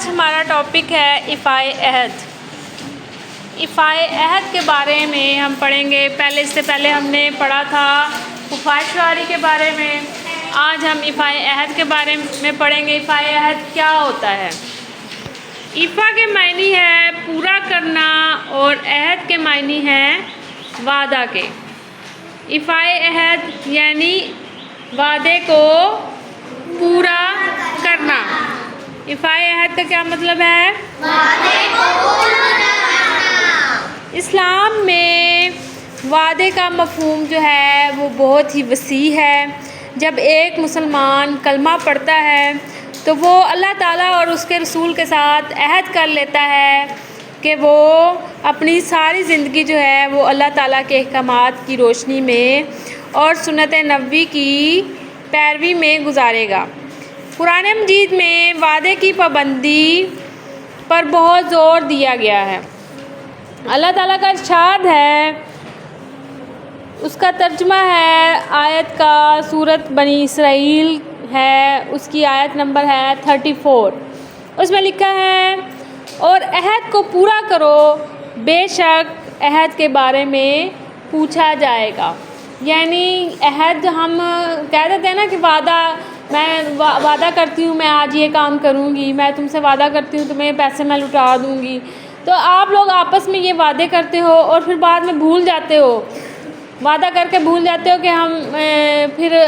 آج ہمارا ٹاپک ہے ایفائے عہد۔ ایفائے عہد کے بارے میں ہم پڑھیں گے۔ اس سے پہلے ہم نے پڑھا تھا وفائے شعاری کے بارے میں۔ آج ہم ایفائے عہد کے بارے میں پڑھیں گے۔ ایفائے عہد کیا ہوتا ہے؟ ایفا کے معنی ہے پورا کرنا اور عہد کے معنی ہے وعدہ کے۔ ایفائے عہد یعنی وعدے کو پورا کرنا۔ ایفائے عہد کا کیا مطلب ہے؟ وعدے کو پورا کرنا۔ اسلام میں وعدے کا مفہوم جو ہے وہ بہت ہی وسیع ہے۔ جب ایک مسلمان کلمہ پڑھتا ہے تو وہ اللہ تعالیٰ اور اس کے رسول کے ساتھ عہد کر لیتا ہے کہ وہ اپنی ساری زندگی جو ہے وہ اللہ تعالیٰ کے احکامات کی روشنی میں اور سنت نبوی کی پیروی میں گزارے گا۔ قرآن مجید میں وعدے کی پابندی پر بہت زور دیا گیا ہے۔ اللہ تعالیٰ کا ارشاد ہے، اس کا ترجمہ ہے آیت کا سورۃ بنی اسرائیل ہے، اس کی آیت نمبر ہے 34۔ اس میں لکھا ہے، اور عہد کو پورا کرو، بے شک عہد کے بارے میں پوچھا جائے گا۔ یعنی عہد ہم کہہ دیتے ہیں نا کہ میں وعدہ کرتی ہوں میں آج یہ کام کروں گی، میں تم سے وعدہ کرتی ہوں تمہیں پیسے میں لوٹا دوں گی۔ تو آپ لوگ آپس میں یہ وعدے کرتے ہو اور پھر بعد میں بھول جاتے ہو، وعدہ کر کے بھول جاتے ہو کہ پھر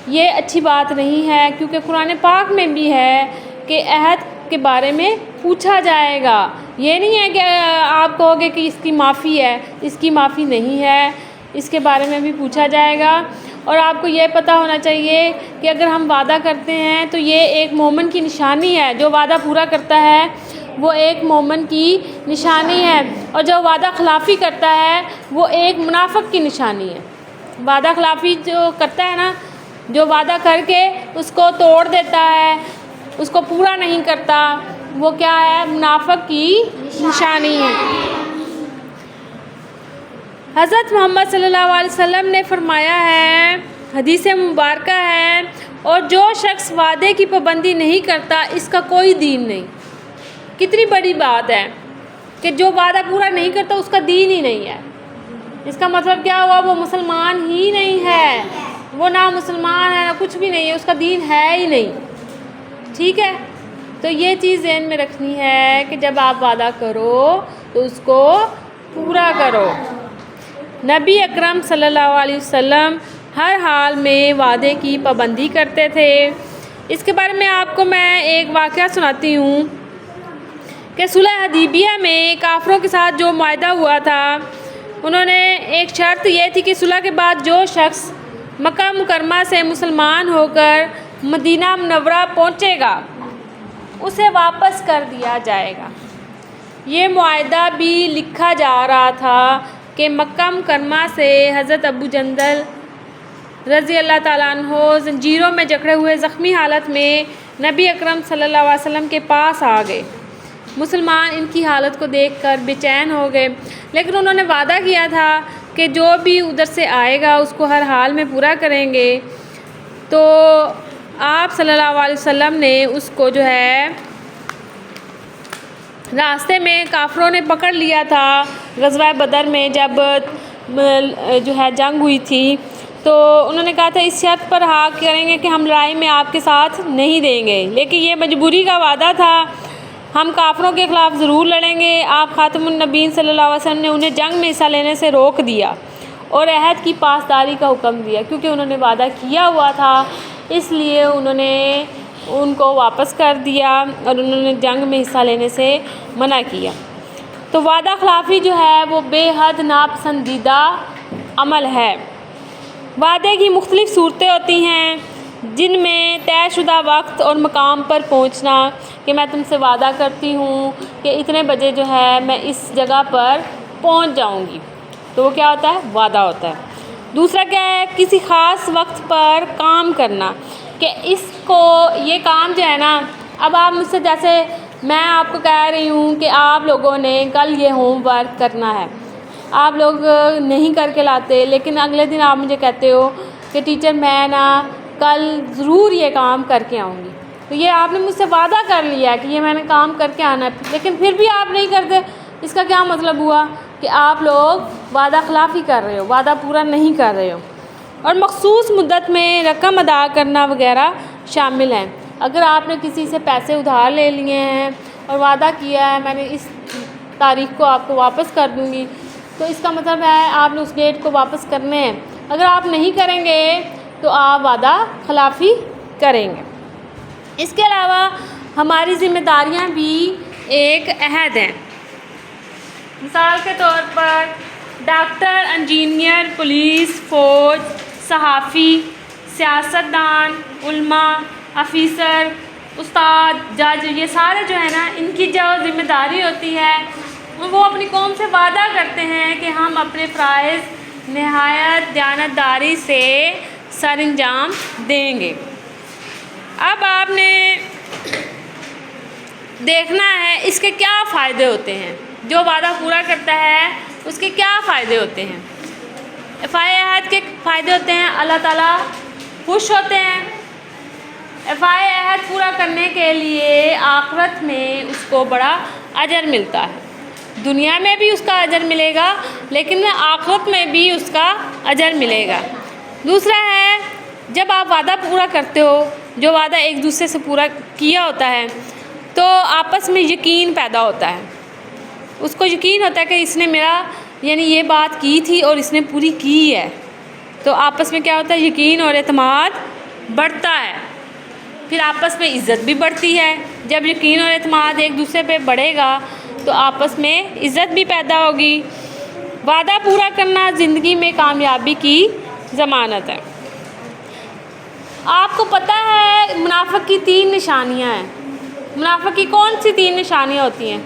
یہ اچھی بات نہیں ہے، کیونکہ قرآن پاک میں بھی ہے کہ عہد کے بارے میں پوچھا جائے گا۔ یہ نہیں ہے کہ آپ کہو گے کہ اس کی معافی ہے، اس کی معافی نہیں ہے، اس کے بارے میں بھی پوچھا جائے گا۔ اور آپ کو یہ پتہ ہونا چاہیے کہ اگر ہم وعدہ کرتے ہیں تو یہ ایک مومن کی نشانی ہے۔ جو وعدہ پورا کرتا ہے وہ ایک مومن کی نشانی ہے، اور جو وعدہ خلافی کرتا ہے وہ ایک منافق کی نشانی ہے۔ وعدہ خلافی جو کرتا ہے نا، جو وعدہ کر کے اس کو توڑ دیتا ہے، اس کو پورا نہیں کرتا، وہ کیا ہے؟ منافق کی نشانی ہے۔ حضرت محمد صلی اللہ علیہ وسلم نے فرمایا ہے، حدیث مبارکہ ہے، اور جو شخص وعدے کی پابندی نہیں کرتا اس کا کوئی دین نہیں۔ کتنی بڑی بات ہے کہ جو وعدہ پورا نہیں کرتا اس کا دین ہی نہیں ہے۔ اس کا مطلب کیا ہوا؟ وہ مسلمان ہی نہیں ہے، وہ نہ مسلمان ہے نہ کچھ بھی نہیں ہے، اس کا دین ہے ہی نہیں۔ ٹھیک ہے؟ تو یہ چیز ذہن میں رکھنی ہے کہ جب آپ وعدہ کرو تو اس کو پورا کرو۔ نبی اکرم صلی اللہ علیہ وسلم ہر حال میں وعدے کی پابندی کرتے تھے۔ اس کے بارے میں آپ کو میں ایک واقعہ سناتی ہوں کہ صلح حدیبیہ میں کافروں کے ساتھ جو معاہدہ ہوا تھا، انہوں نے ایک شرط یہ تھی کہ صلح کے بعد جو شخص مکہ مکرمہ سے مسلمان ہو کر مدینہ منورہ پہنچے گا اسے واپس کر دیا جائے گا۔ یہ معاہدہ بھی لکھا جا رہا تھا کہ مکہ مکرمہ سے حضرت ابو جندل رضی اللہ تعالیٰ عنہ زنجیروں میں جکڑے ہوئے زخمی حالت میں نبی اکرم صلی اللہ علیہ وسلم کے پاس آ گئے۔ مسلمان ان کی حالت کو دیکھ کر بے چین ہو گئے، لیکن انہوں نے وعدہ کیا تھا کہ جو بھی ادھر سے آئے گا اس کو ہر حال میں پورا کریں گے۔ تو آپ صلی اللہ علیہ وسلم نے اس کو جو ہے راستے میں کافروں نے پکڑ لیا تھا۔ غزوہ بدر میں جب جو ہے جنگ ہوئی تھی تو انہوں نے کہا تھا اس شرط پر ہاں کریں گے کہ ہم لڑائی میں آپ کے ساتھ نہیں دیں گے، لیکن یہ مجبوری کا وعدہ تھا، ہم کافروں کے خلاف ضرور لڑیں گے۔ آپ خاتم النبیین صلی اللہ علیہ وسلم نے انہیں جنگ میں حصہ لینے سے روک دیا اور عہد کی پاسداری کا حکم دیا، کیونکہ انہوں نے وعدہ کیا ہوا تھا، اس لیے انہوں نے ان کو واپس کر دیا اور انہوں نے جنگ میں حصہ لینے سے منع کیا۔ تو وعدہ خلافی جو ہے وہ بے حد ناپسندیدہ عمل ہے۔ وعدے کی مختلف صورتیں ہوتی ہیں، جن میں طے شدہ وقت اور مقام پر پہنچنا، کہ میں تم سے وعدہ کرتی ہوں کہ اتنے بجے جو ہے میں اس جگہ پر پہنچ جاؤں گی، تو وہ کیا ہوتا ہے؟ وعدہ ہوتا ہے۔ دوسرا کیا ہے؟ کسی خاص وقت پر کام کرنا، کہ اس کو یہ کام جو ہے نا، اب آپ مجھ سے جیسے میں آپ کو کہہ رہی ہوں کہ آپ لوگوں نے کل یہ ہوم ورک کرنا ہے، آپ لوگ نہیں کر کے لاتے، لیکن اگلے دن آپ مجھے کہتے ہو کہ ٹیچر میں نا کل ضرور یہ کام کر کے آؤں گی۔ تو یہ آپ نے مجھ سے وعدہ کر لیا ہے کہ یہ میں نے کام کر کے آنا ہے، لیکن پھر بھی آپ نہیں کرتے، اس کا کیا مطلب ہوا؟ کہ آپ لوگ وعدہ خلافی کر رہے ہو، وعدہ پورا نہیں کر رہے ہو۔ اور مخصوص مدت میں رقم ادا کرنا وغیرہ شامل ہیں۔ اگر آپ نے کسی سے پیسے ادھار لے لیے ہیں اور وعدہ کیا ہے میں نے اس تاریخ کو آپ کو واپس کر دوں گی، تو اس کا مطلب ہے آپ نے اس ڈیٹ کو واپس کرنے ہیں۔ اگر آپ نہیں کریں گے تو آپ وعدہ خلافی کریں گے۔ اس کے علاوہ ہماری ذمہ داریاں بھی ایک عہد ہیں۔ مثال کے طور پر ڈاکٹر، انجینئر، پولیس، فوج، صحافی، سیاستدان، علماء، آفیسر، استاد، جج، یہ سارے جو ہے نا، ان کی جو ذمہ داری ہوتی ہے وہ اپنی قوم سے وعدہ کرتے ہیں کہ ہم اپنے فرائض نہایت دیانتداری سے سر انجام دیں گے۔ اب آپ نے دیکھنا ہے اس کے کیا فائدے ہوتے ہیں۔ جو وعدہ پورا کرتا ہے اس کے کیا فائدے ہوتے ہیں؟ وفائے عہد کے فائدے ہوتے ہیں، اللہ تعالیٰ خوش ہوتے ہیں۔ وفائے عہد پورا کرنے کے لیے آخرت میں اس کو بڑا اجر ملتا ہے۔ دنیا میں بھی اس کا اجر ملے گا، لیکن آخرت میں بھی اس کا اجر ملے گا۔ دوسرا ہے، جب آپ وعدہ پورا کرتے ہو، جو وعدہ ایک دوسرے سے پورا کیا ہوتا ہے، تو آپس میں یقین پیدا ہوتا ہے۔ اس کو یقین ہوتا ہے کہ اس نے میرا یعنی یہ بات کی تھی اور اس نے پوری کی ہے، تو آپس میں کیا ہوتا ہے؟ یقین اور اعتماد بڑھتا ہے۔ پھر آپس میں عزت بھی بڑھتی ہے۔ جب یقین اور اعتماد ایک دوسرے پہ بڑھے گا تو آپس میں عزت بھی پیدا ہوگی۔ وعدہ پورا کرنا زندگی میں کامیابی کی ضمانت ہے۔ آپ کو پتہ ہے منافق کی 3 نشانیاں ہیں۔ منافق کی کون سی 3 نشانیاں ہوتی ہیں؟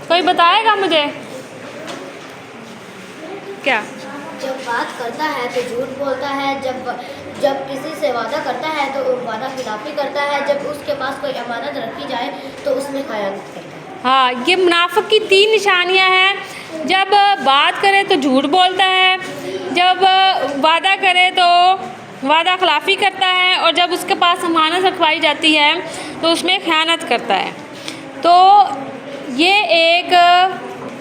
کوئی بتائے گا مجھے؟ کیا؟ جب بات کرتا ہے تو جھوٹ بولتا ہے، جب کسی سے وعدہ کرتا ہے تو وعدہ خلافی کرتا ہے، جب اس کے پاس کوئی امانت رکھی جائے تو اس میں خیانت کرتا ہے۔ ہاں، یہ منافق کی 3 نشانیاں ہیں۔ جب بات کرے تو جھوٹ بولتا ہے، جب وعدہ کرے تو وعدہ خلافی کرتا ہے، اور جب اس کے پاس امانت رکھوائی جاتی ہے تو اس میں خیانت کرتا ہے۔ تو یہ ایک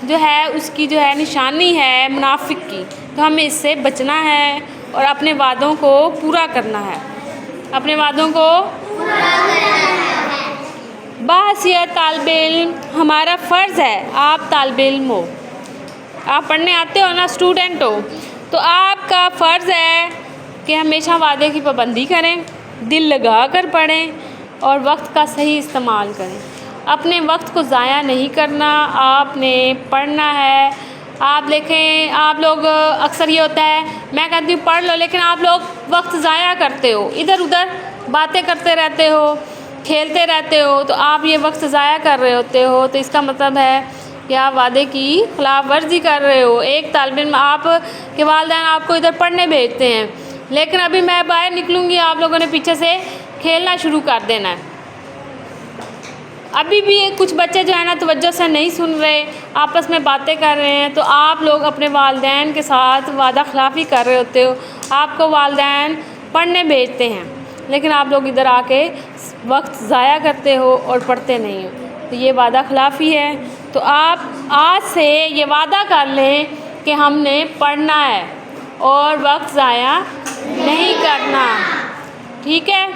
جو ہے اس کی جو ہے نشانی ہے منافق کی، تو ہمیں اس سے بچنا ہے اور اپنے وعدوں کو پورا کرنا ہے، اپنے وعدوں کو بحیثیت طالب علم ہمارا فرض ہے۔ آپ طالب علم ہو، آپ پڑھنے آتے ہو نا، اسٹوڈنٹ ہو، تو آپ کا فرض ہے کہ ہمیشہ وعدے کی پابندی کریں، دل لگا کر پڑھیں اور وقت کا صحیح استعمال کریں۔ اپنے وقت کو ضائع نہیں کرنا، آپ نے پڑھنا ہے۔ آپ دیکھیں، آپ لوگ اکثر یہ ہوتا ہے میں کہتی ہوں پڑھ لو، لیکن آپ لوگ وقت ضائع کرتے ہو، ادھر ادھر باتیں کرتے رہتے ہو، کھیلتے رہتے ہو، تو آپ یہ وقت ضائع کر رہے ہوتے ہو۔ تو اس کا مطلب ہے کہ آپ وعدے کی خلاف ورزی کر رہے ہو۔ ایک طالب علم، آپ کے والدین آپ کو ادھر پڑھنے بھیجتے ہیں، لیکن ابھی میں باہر نکلوں گی آپ لوگوں نے پیچھے سے کھیلنا شروع کر دینا ہے۔ ابھی بھی کچھ بچے جو ہے نا توجہ سے نہیں سن رہے، آپس میں باتیں کر رہے ہیں، تو آپ لوگ اپنے والدین کے ساتھ وعدہ خلافی کر رہے ہوتے ہو۔ آپ کو والدین پڑھنے بھیجتے ہیں، لیکن آپ لوگ ادھر آ کے وقت ضائع کرتے ہو اور پڑھتے نہیں ہو، تو یہ وعدہ خلافی ہے۔ تو آپ آج سے یہ وعدہ کر لیں کہ ہم نے پڑھنا ہے اور وقت ضائع نہیں کرنا، ٹھیک ہے؟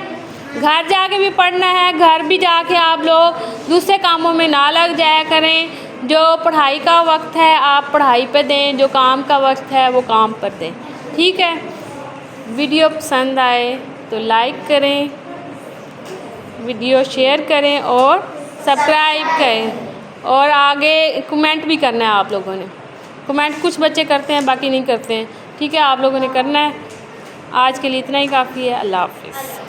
گھر جا کے بھی پڑھنا ہے، گھر بھی جا کے آپ لوگ دوسرے کاموں میں نہ لگ جایا کریں۔ جو پڑھائی کا وقت ہے آپ پڑھائی پہ دیں، جو کام کا وقت ہے وہ کام پر دیں، ٹھیک ہے؟ ویڈیو پسند آئے تو لائک کریں، ویڈیو شیئر کریں اور سبسکرائب کریں، اور آگے کمنٹ بھی کرنا ہے آپ لوگوں نے۔ کمنٹ کچھ بچے کرتے ہیں، باقی نہیں کرتے ہیں، ٹھیک ہے؟ آپ لوگوں نے کرنا ہے۔ آج کے لیے اتنا ہی کافی ہے۔ اللہ حافظ۔